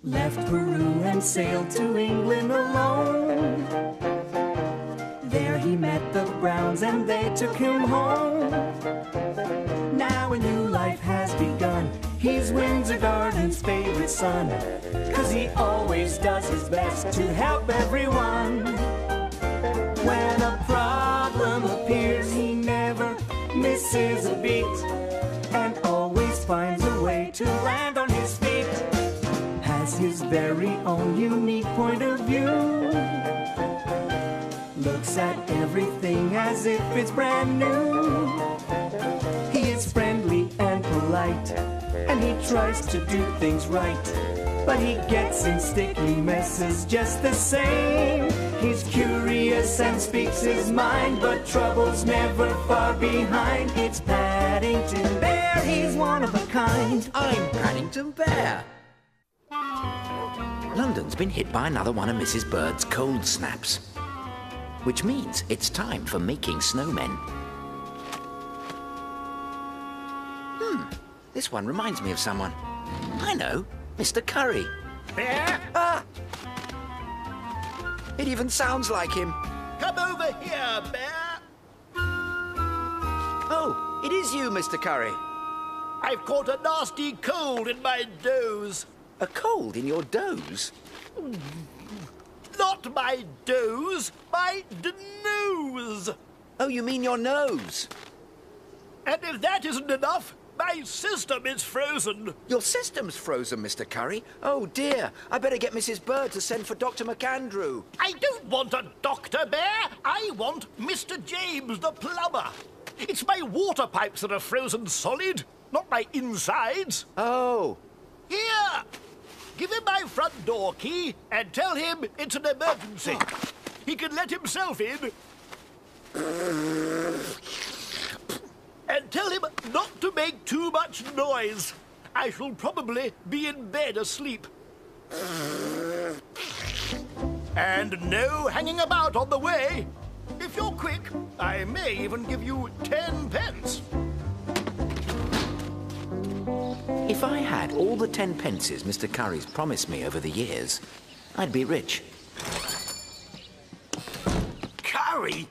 left Peru and sailed to England alone. There he met the Browns and they took him home. Now a new life has begun. He's Windsor Garden's favorite son, 'cause he always does his best to help everyone. When a problem appears, he never misses a beat and always finds a way to land on his feet. Has his very own unique point of view, looks at everything as if it's brand new. He is friendly and polite, and he tries to do things right, but he gets in sticky messes just the same. He's curious and speaks his mind, but trouble's never far behind. It's Paddington Bear, he's one of a kind. I'm Paddington Bear. London's been hit by another one of Mrs. Bird's cold snaps, which means it's time for making snowmen. This one reminds me of someone. I know, Mr. Curry. Bear? Ah! It even sounds like him. Come over here, Bear. Oh, it is you, Mr. Curry. I've caught a nasty cold in my doze. A cold in your doze? Not my doze, my nose. Oh, you mean your nose? And if that isn't enough, my system is frozen. Your system's frozen, Mr. Curry. Oh, dear. I better get Mrs. Bird to send for Dr. McAndrew. I don't want a doctor, Bear. I want Mr. James, the plumber. It's my water pipes that are frozen solid, not my insides. Oh. Here! Give him my front door key and tell him it's an emergency. He can let himself in. And tell him not to make too much noise. I shall probably be in bed asleep. And no hanging about on the way. If you're quick, I may even give you 10 pence. If I had all the 10 pences Mr. Curry's promised me over the years, I'd be rich. Curry?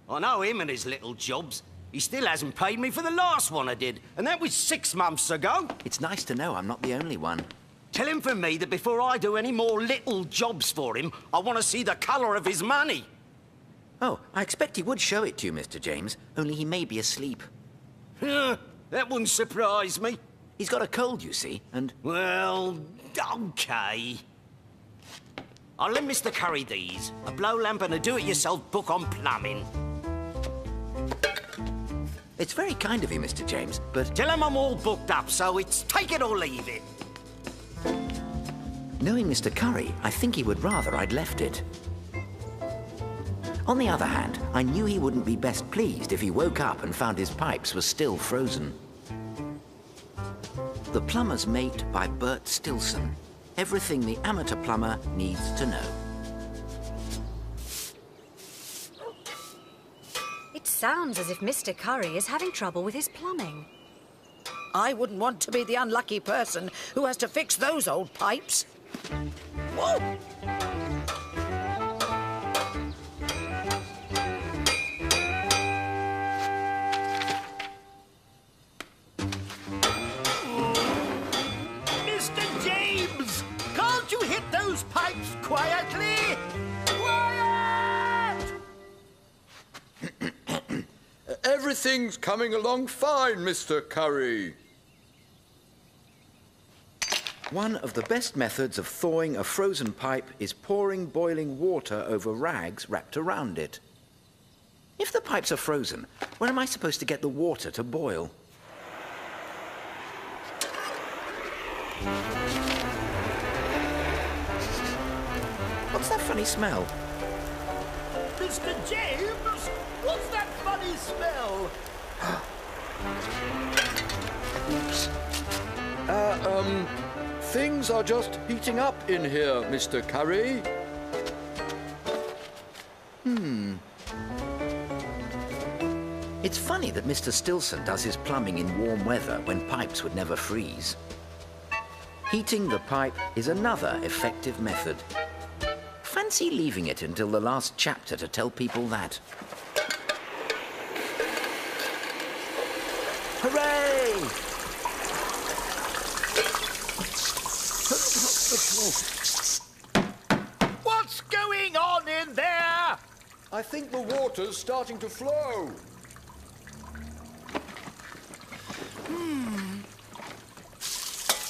I know him and his little jobs. He still hasn't paid me for the last one I did, and that was 6 months ago. It's nice to know I'm not the only one. Tell him for me that before I do any more little jobs for him, I want to see the colour of his money. Oh, I expect he would show it to you, Mr. James, only he may be asleep. That wouldn't surprise me. He's got a cold, you see, and... Well, OK. I'll lend Mr. Curry these. A blow lamp and a do-it-yourself book on plumbing. It's very kind of you, Mr. James, but... Tell him I'm all booked up, so it's take it or leave it. Knowing Mr. Curry, I think he would rather I'd left it. On the other hand, I knew he wouldn't be best pleased if he woke up and found his pipes were still frozen. The Plumber's Mate by Bert Stilson. Everything the amateur plumber needs to know. It sounds as if Mr. Curry is having trouble with his plumbing. I wouldn't want to be the unlucky person who has to fix those old pipes. Whoa! Mr. James! Can't you hit those pipes quietly? Quiet! Everything's coming along fine, Mr. Curry. One of the best methods of thawing a frozen pipe is pouring boiling water over rags wrapped around it. If the pipes are frozen, where am I supposed to get the water to boil? What's that funny smell? Mr. James, what's that funny smell? Oops. Things are just heating up in here, Mr. Curry. It's funny that Mr. Stilson does his plumbing in warm weather when pipes would never freeze. Heating the pipe is another effective method. Fancy leaving it until the last chapter to tell people that. Hooray! What's going on in there? I think the water's starting to flow.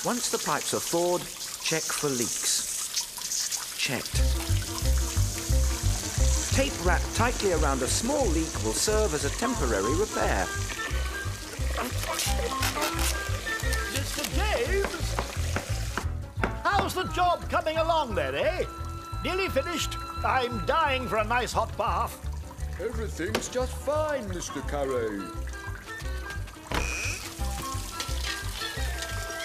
Once the pipes are thawed, check for leaks. Checked. Tape wrapped tightly around a small leak will serve as a temporary repair. Mr. James? How's the job coming along then, eh? Nearly finished? I'm dying for a nice hot bath. Everything's just fine, Mr. Curry.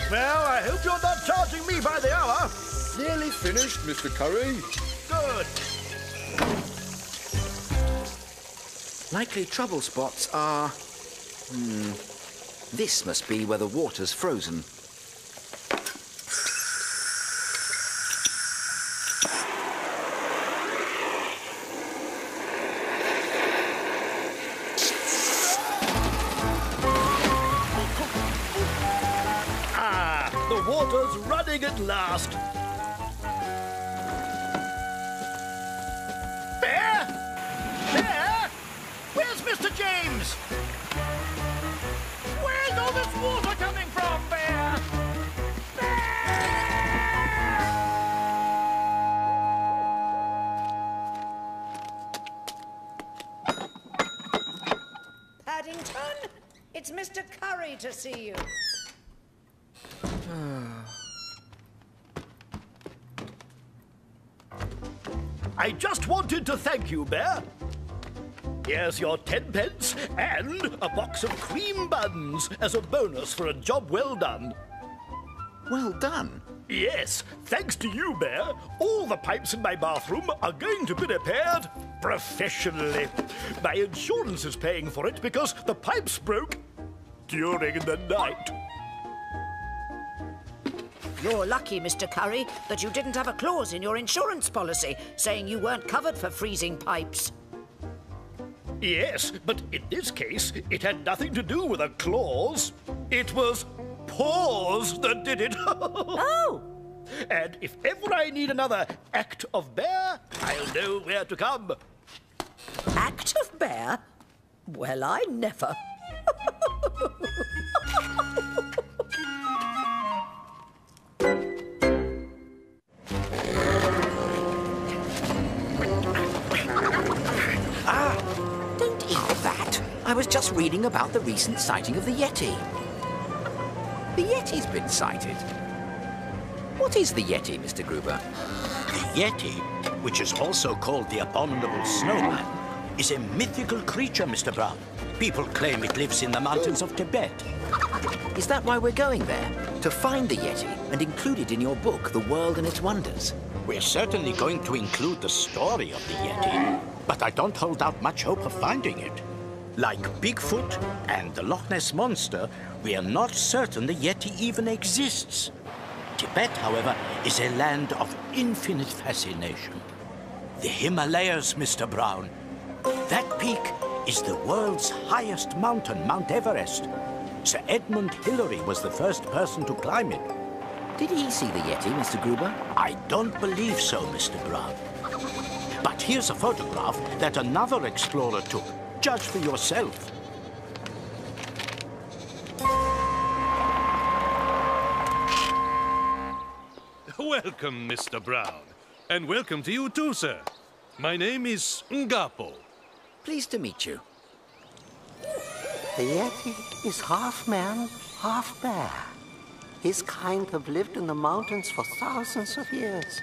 Well, I hope you're not charging me by the hour. Nearly finished, Mr. Curry. Good. Likely trouble spots are... This must be where the water's frozen. The water's running at last. Bear? Bear? Where's Mr. James? Where's all this water coming from, Bear? Paddington, it's Mr. Curry to see you. I just wanted to thank you, Bear. Here's your 10 pence and a box of cream buns as a bonus for a job well done. Well done. Yes, thanks to you, Bear, all the pipes in my bathroom are going to be repaired professionally. My insurance is paying for it because the pipes broke during the night. You're lucky, Mr. Curry, that you didn't have a clause in your insurance policy saying you weren't covered for freezing pipes. Yes, but in this case, it had nothing to do with a clause. It was paws that did it. Oh! And if ever I need another act of Bear, I'll know where to come. Act of Bear? Well, I never. Don't eat that. I was just reading about the recent sighting of the Yeti. The Yeti's been sighted. What is the Yeti, Mr. Gruber? The Yeti, which is also called the abominable snowman, is a mythical creature, Mr. Brown. People claim it lives in the mountains of Tibet. Is that why we're going there? To find the Yeti and include it in your book, The World and Its Wonders? We're certainly going to include the story of the Yeti, but I don't hold out much hope of finding it. Like Bigfoot and the Loch Ness Monster, we are not certain the Yeti even exists. Tibet, however, is a land of infinite fascination. The Himalayas, Mr. Brown. That peak is the world's highest mountain, Mount Everest. Sir Edmund Hillary was the first person to climb it. Did he see the Yeti, Mr. Gruber? I don't believe so, Mr. Brown. But here's a photograph that another explorer took. Judge for yourself. Welcome, Mr. Brown. And welcome to you too, sir. My name is Ngapo. Pleased to meet you. The Yeti is half man, half bear. His kind have lived in the mountains for thousands of years.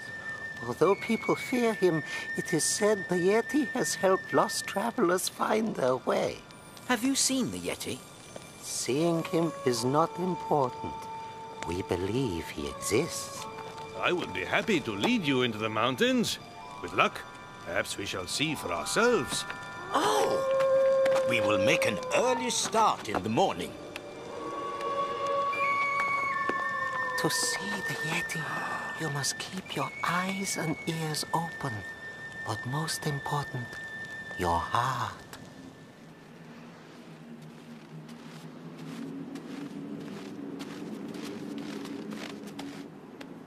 Although people fear him, it is said the Yeti has helped lost travelers find their way. Have you seen the Yeti? Seeing him is not important. We believe he exists. I would be happy to lead you into the mountains. With luck, perhaps we shall see for ourselves. Oh! We will make an early start in the morning. To see the Yeti, you must keep your eyes and ears open. But most important, your heart.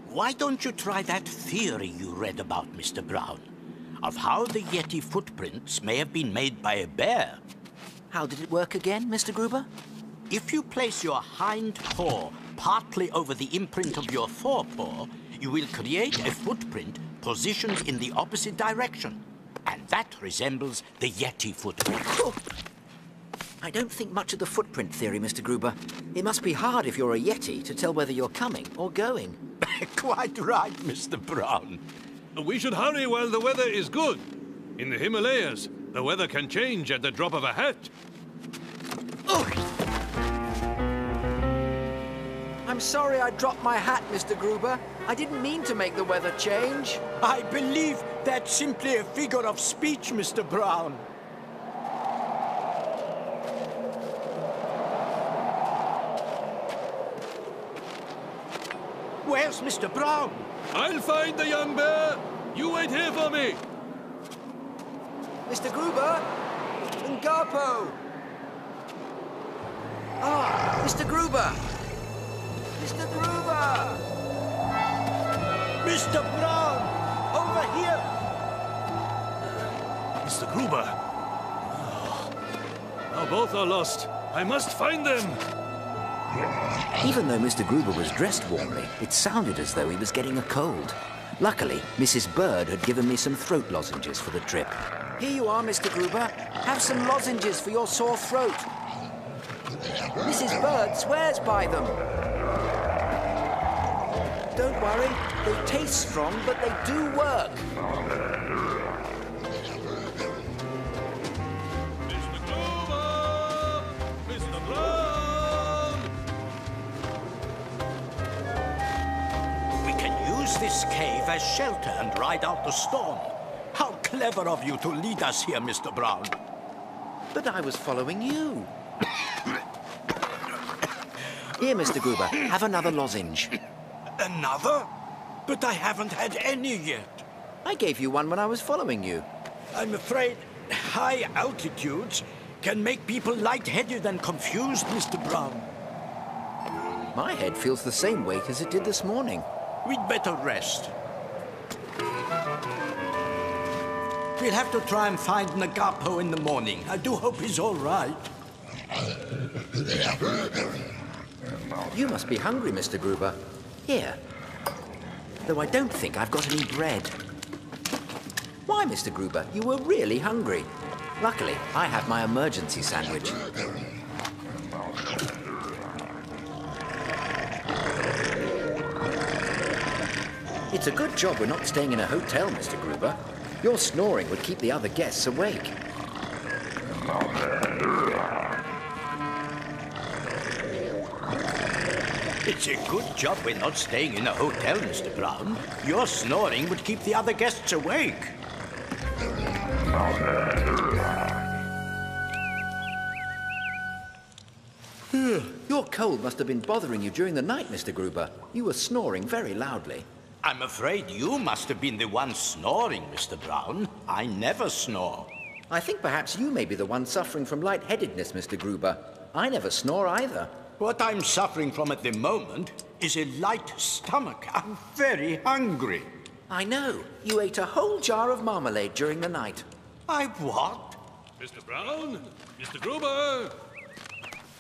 Why don't you try that theory you read about, Mr. Brown? Of how the Yeti footprints may have been made by a bear. How did it work again, Mr. Gruber? If you place your hind paw partly over the imprint of your forepaw, you will create a footprint positioned in the opposite direction. And that resembles the Yeti footprint. Oh. I don't think much of the footprint theory, Mr. Gruber. It must be hard if you're a Yeti to tell whether you're coming or going. Quite right, Mr. Brown. We should hurry while the weather is good. In the Himalayas, the weather can change at the drop of a hat. Oh! I'm sorry I dropped my hat, Mr. Gruber. I didn't mean to make the weather change. I believe that's simply a figure of speech, Mr. Brown. Where's Mr. Brown? I'll find the young bear. You wait here for me. Mr. Gruber? Ngapo! Ah, Mr. Gruber! Mr. Gruber! Mr. Brown! Over here! Mr. Gruber. Now both are lost. I must find them. Even though Mr. Gruber was dressed warmly, it sounded as though he was getting a cold. Luckily, Mrs. Bird had given me some throat lozenges for the trip. Here you are, Mr. Gruber. Have some lozenges for your sore throat. Mrs. Bird swears by them. Don't worry, they taste strong, but they do work. Mr. Gruber! Mr. Brown! We can use this cave as shelter and ride out the storm. How clever of you to lead us here, Mr. Brown. But I was following you. Here, Mr. Gruber, have another lozenge. Another? But I haven't had any yet. I gave you one when I was following you. I'm afraid high altitudes can make people lightheaded and confused, Mr. Brown. My head feels the same weight as it did this morning. We'd better rest. We'll have to try and find Ngapo in the morning. I do hope he's all right. You must be hungry, Mr. Gruber. Here. Though I don't think I've got any bread. Why, Mr. Gruber? You were really hungry. Luckily, I have my emergency sandwich. It's a good job we're not staying in a hotel, Mr. Gruber. Your snoring would keep the other guests awake. It's a good job we're not staying in a hotel, Mr. Brown. Your snoring would keep the other guests awake. Your cold must have been bothering you during the night, Mr. Gruber. You were snoring very loudly. I'm afraid you must have been the one snoring, Mr. Brown. I never snore. I think perhaps you may be the one suffering from lightheadedness, Mr. Gruber. I never snore either. What I'm suffering from at the moment is a light stomach. I'm very hungry. I know. You ate a whole jar of marmalade during the night. I what? Mr. Brown? Mr. Gruber?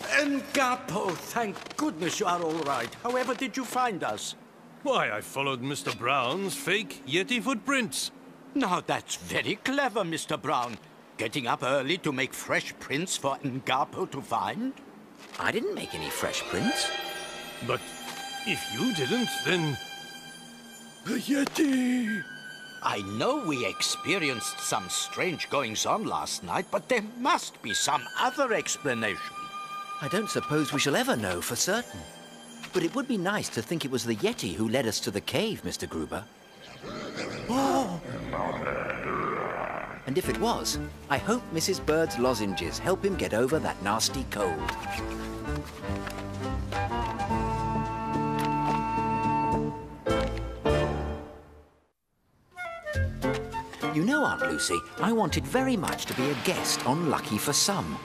Ngapo, thank goodness you are all right. However did you find us? Why, I followed Mr. Brown's fake Yeti footprints. Now that's very clever, Mr. Brown. Getting up early to make fresh prints for Ngapo to find? I didn't make any fresh prints. But if you didn't, then... The Yeti! I know we experienced some strange goings-on last night, but there must be some other explanation. I don't suppose we shall ever know for certain. But it would be nice to think it was the Yeti who led us to the cave, Mr. Gruber. Oh! And if it was, I hope Mrs. Bird's lozenges help him get over that nasty cold. You know, Aunt Lucy, I wanted very much to be a guest on Lucky for Some.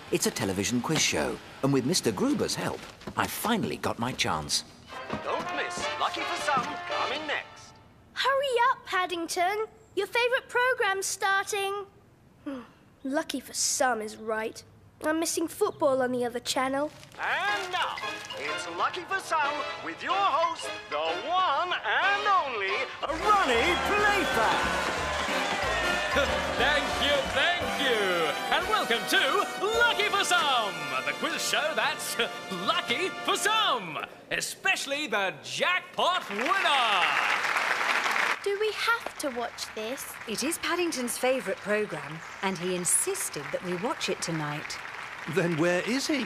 It's a television quiz show, and with Mr. Gruber's help, I finally got my chance. Don't miss Lucky for Some coming next. Hurry up, Paddington. Your favourite program's starting. Lucky for Some is right. I'm missing football on the other channel. And now, it's Lucky for Some with your host, the one and only Ronnie Playfair. Thank you. And welcome to Lucky for Some, the quiz show that's lucky for some, especially the jackpot winner. Do we have to watch this? It is Paddington's favourite programme, and he insisted that we watch it tonight. Then where is he?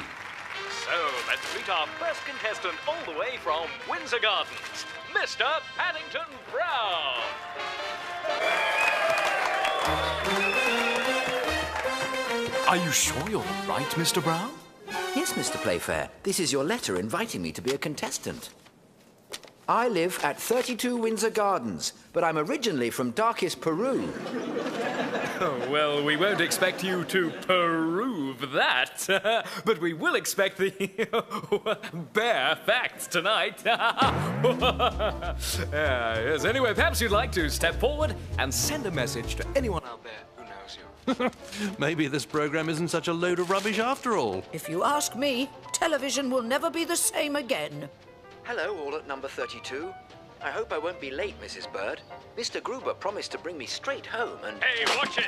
So let's meet our first contestant all the way from Windsor Gardens, Mr. Paddington Brown. Are you sure you're right, Mr. Brown? Yes, Mr. Playfair. This is your letter inviting me to be a contestant. I live at 32 Windsor Gardens, but I'm originally from darkest Peru. Oh, well, we won't expect you to prove that, but we will expect the bare facts tonight. Yes, anyway, perhaps you'd like to step forward and send a message to anyone out there who knows you. Maybe this program isn't such a load of rubbish after all. If you ask me, television will never be the same again. Hello, all at number 32. I hope I won't be late, Mrs. Bird. Mr. Gruber promised to bring me straight home and... Hey, watch it!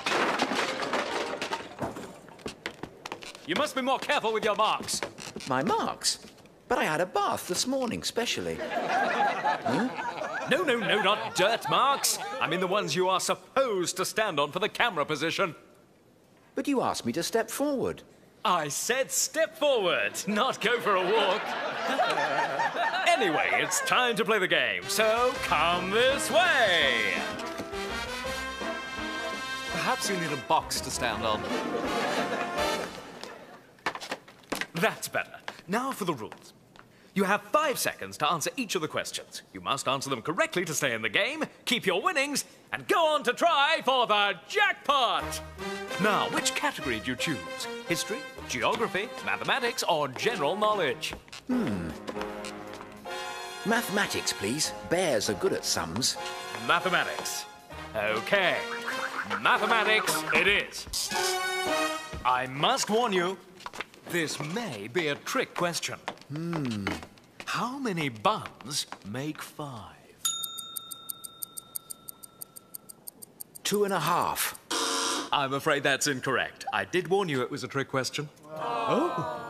You must be more careful with your marks. My marks? But I had a bath this morning, specially. Huh? No, not dirt marks. I mean the ones you are supposed to stand on for the camera position. But you asked me to step forward. I said step forward, not go for a walk. Anyway, it's time to play the game, so come this way. Perhaps you need a box to stand on. That's better. Now for the rules. You have 5 seconds to answer each of the questions. You must answer them correctly to stay in the game, keep your winnings, and go on to try for the jackpot! Now, which category do you choose? History, geography, mathematics, or general knowledge? Mathematics, please. Bears are good at sums. Mathematics. Okay. Mathematics it is. I must warn you, this may be a trick question. How many buns make 5? 2.5. I'm afraid that's incorrect. I did warn you it was a trick question. Oh.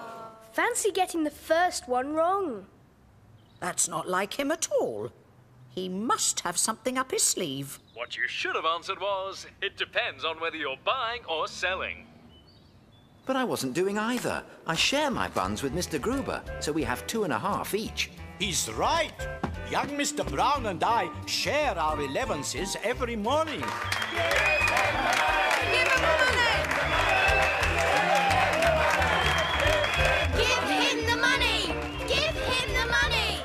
Fancy getting the first one wrong. That's not like him at all. He must have something up his sleeve. What you should have answered was, it depends on whether you're buying or selling. But I wasn't doing either. I share my buns with Mr. Gruber, so we have 2.5 each. He's right. Young Mr. Brown and I share our 11s every morning. Give him the money! Give him the money! Give him the money!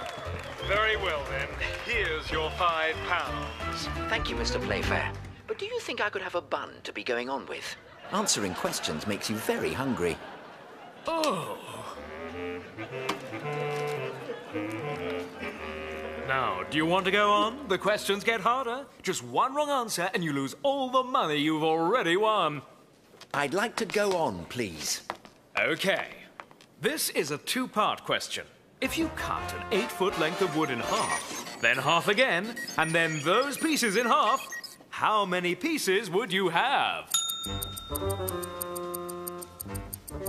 Very well then, here's your £5. Thank you, Mr. Playfair. But do you think I could have a bun to be going on with? Answering questions makes you very hungry. Oh. Now, do you want to go on? The questions get harder. Just one wrong answer and you lose all the money you've already won. I'd like to go on, please. Okay. This is a 2-part question. If you cut an 8-foot length of wood in half, then half again, and then those pieces in half, how many pieces would you have?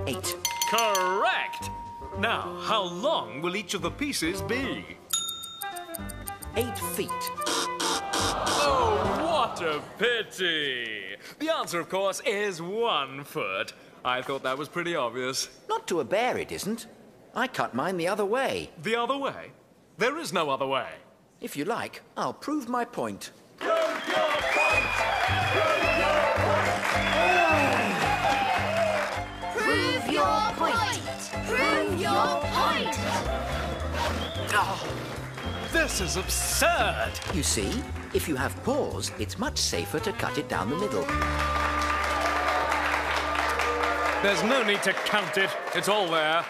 8. Correct! Now, how long will each of the pieces be? 8 feet. Oh, what a pity! The answer, of course, is 1 foot. I thought that was pretty obvious. Not to a bear, it isn't. I cut mine the other way. The other way? There is no other way. If you like, I'll prove my point. Prove your point! Prove your point! Prove your point! Prove your point! Oh, This is absurd. You see, if you have paws, it's much safer to cut it down the middle. There's no need to count it. It's all there.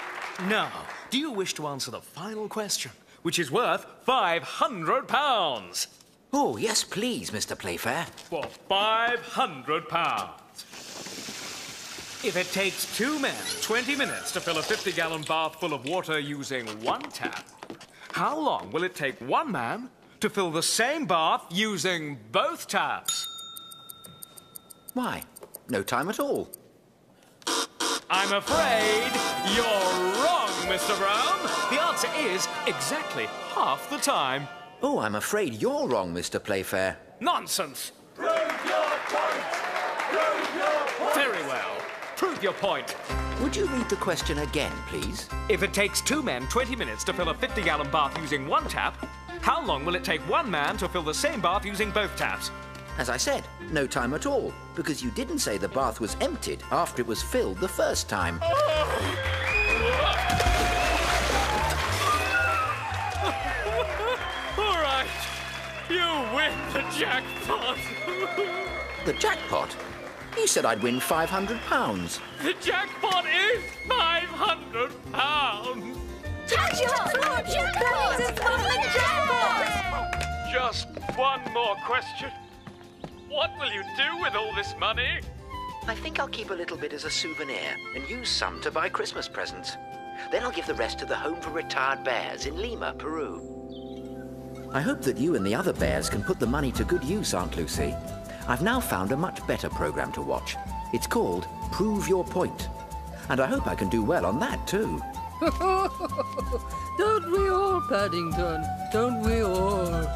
Now, do you wish to answer the final question, which is worth £500? Oh, yes, please, Mr. Playfair. For £500. If it takes 2 men 20 minutes to fill a 50-gallon bath full of water using one tap, how long will it take one man to fill the same bath using both taps? Why, no time at all. I'm afraid you're wrong, Mr. Brown. The answer is exactly half the time. Oh, I'm afraid you're wrong, Mr. Playfair. Nonsense. Prove your point! Prove your point! Very well. Prove your point. Would you read the question again, please? If it takes 2 men 20 minutes to fill a 50-gallon bath using one tap, how long will it take one man to fill the same bath using both taps? As I said, no time at all, because you didn't say the bath was emptied after it was filled the first time. All right. You win the jackpot. The jackpot? You said I'd win £500. The jackpot is £500. Jackpot! Jackpot! Jackpot! Just one more question. What will you do with all this money? I think I'll keep a little bit as a souvenir and use some to buy Christmas presents. Then I'll give the rest to the Home for Retired Bears in Lima, Peru. I hope that you and the other bears can put the money to good use, Aunt Lucy. I've now found a much better program to watch. It's called Prove Your Point. And I hope I can do well on that, too. Don't we all, Paddington? Don't we all?